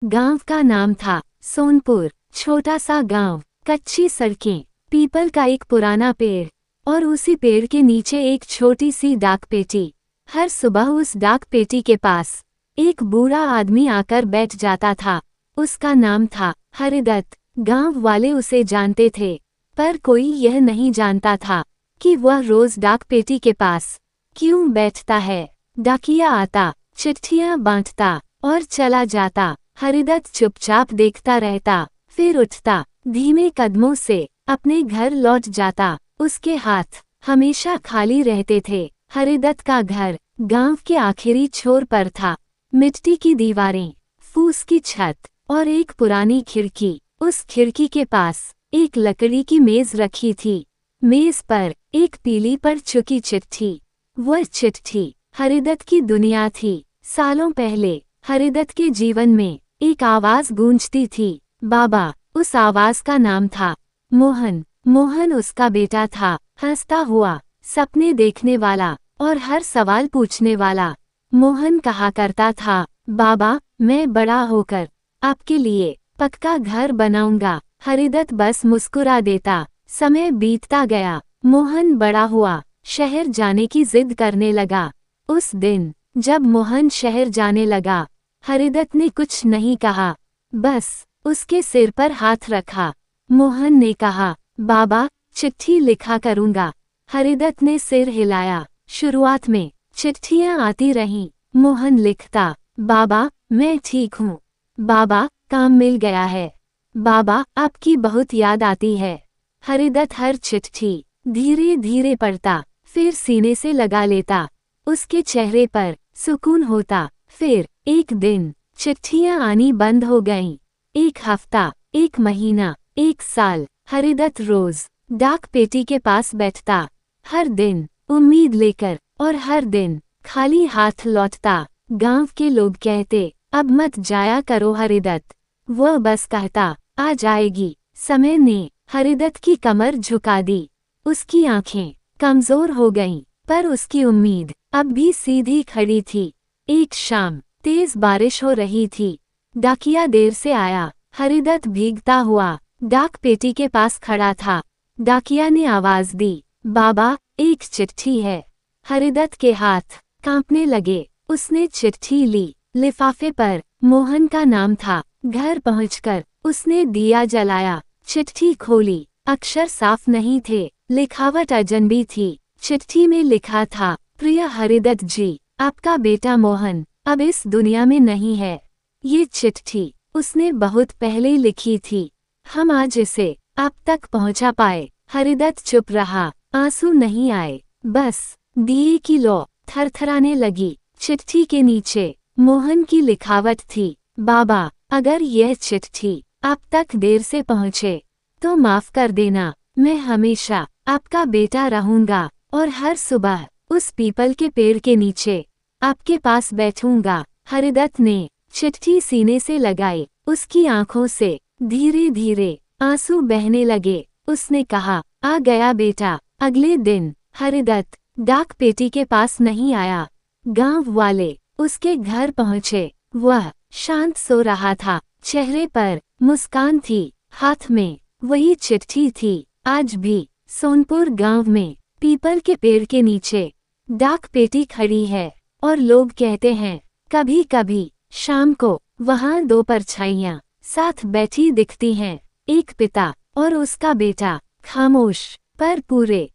गांव का नाम था सोनपुर। छोटा सा गांव, कच्ची सड़कें, पीपल का एक पुराना पेड़ और उसी पेड़ के नीचे एक छोटी सी डाक पेटी। हर सुबह उस डाक पेटी के पास एक बूढ़ा आदमी आकर बैठ जाता था। उसका नाम था हरिदत्त। गांव वाले उसे जानते थे, पर कोई यह नहीं जानता था कि वह रोज डाक पेटी के पास क्यों बैठता है। डाकिया आता, चिट्ठियां बांटता और चला जाता। हरिदत्त चुपचाप देखता रहता, फिर उठता, धीमे कदमों से अपने घर लौट जाता। उसके हाथ हमेशा खाली रहते थे। हरिदत्त का घर गांव के आखिरी छोर पर था। मिट्टी की दीवारें, फूस की छत और एक पुरानी खिड़की। उस खिड़की के पास एक लकड़ी की मेज रखी थी। मेज पर एक पीली पड़ चुकी चिट्ठी। वह चिट्ठी हरिदत्त की दुनिया थी। सालों पहले हरिदत्त के जीवन में एक आवाज गूंजती थी, बाबा। उस आवाज का नाम था मोहन। मोहन उसका बेटा था, हंसता हुआ, सपने देखने वाला और हर सवाल पूछने वाला। मोहन कहा करता था, बाबा, मैं बड़ा होकर आपके लिए पक्का घर बनाऊंगा। हरिदत्त बस मुस्कुरा देता। समय बीतता गया। मोहन बड़ा हुआ, शहर जाने की जिद करने लगा। उस दिन जब मोहन शहर जाने लगा, हरिदत्त ने कुछ नहीं कहा, बस उसके सिर पर हाथ रखा। मोहन ने कहा, बाबा, चिट्ठी लिखा करूंगा। हरिदत्त ने सिर हिलाया। शुरुआत में चिट्ठियां आती रहीं। मोहन लिखता, बाबा, मैं ठीक हूँ। बाबा, काम मिल गया है। बाबा, आपकी बहुत याद आती है। हरिदत्त हर चिट्ठी धीरे धीरे पढ़ता, फिर सीने से लगा लेता। उसके चेहरे पर सुकून होता। फिर एक दिन चिट्ठियां आनी बंद हो गईं। एक हफ्ता, एक महीना, एक साल। हरिदत्त रोज डाक पेटी के पास बैठता, हर दिन उम्मीद लेकर, और हर दिन खाली हाथ लौटता। गांव के लोग कहते, अब मत जाया करो हरिदत्त। वह बस कहता, आ जाएगी। समय ने हरिदत्त की कमर झुका दी। उसकी आंखें कमजोर हो गईं, पर उसकी उम्मीद अब भी सीधी खड़ी थी। एक शाम तेज बारिश हो रही थी। डाकिया देर से आया। हरिदत्त भीगता हुआ डाक पेटी के पास खड़ा था। डाकिया ने आवाज दी, बाबा, एक चिट्ठी है। हरिदत्त के हाथ कांपने लगे। उसने चिट्ठी ली। लिफाफे पर मोहन का नाम था। घर पहुंचकर उसने दिया जलाया, चिट्ठी खोली। अक्षर साफ नहीं थे, लिखावट अजनबी थी। चिट्ठी में लिखा था, प्रिय हरिदत्त जी, आपका बेटा मोहन अब इस दुनिया में नहीं है। ये चिट्ठी उसने बहुत पहले लिखी थी। हम आज इसे आप तक पहुंचा पाए। हरिदत्त चुप रहा। आंसू नहीं आए, बस दिए की लौ थरथराने लगी। चिट्ठी के नीचे मोहन की लिखावट थी, बाबा, अगर यह चिट्ठी आप तक देर से पहुंचे तो माफ कर देना। मैं हमेशा आपका बेटा रहूंगा और हर सुबह उस पीपल के पेड़ के नीचे आपके पास बैठूंगा। हरिदत्त ने चिट्ठी सीने से लगाई। उसकी आंखों से धीरे धीरे आंसू बहने लगे। उसने कहा, आ गया बेटा। अगले दिन हरिदत्त डाक पेटी के पास नहीं आया। गांव वाले उसके घर पहुंचे। वह शांत सो रहा था। चेहरे पर मुस्कान थी, हाथ में वही चिट्ठी थी। आज भी सोनपुर गांव में पीपल के पेड़ के नीचे डाक पेटी खड़ी है, और लोग कहते हैं, कभी कभी शाम को वहां दो परछाइयां साथ बैठी दिखती हैं, एक पिता और उसका बेटा, खामोश पर पूरे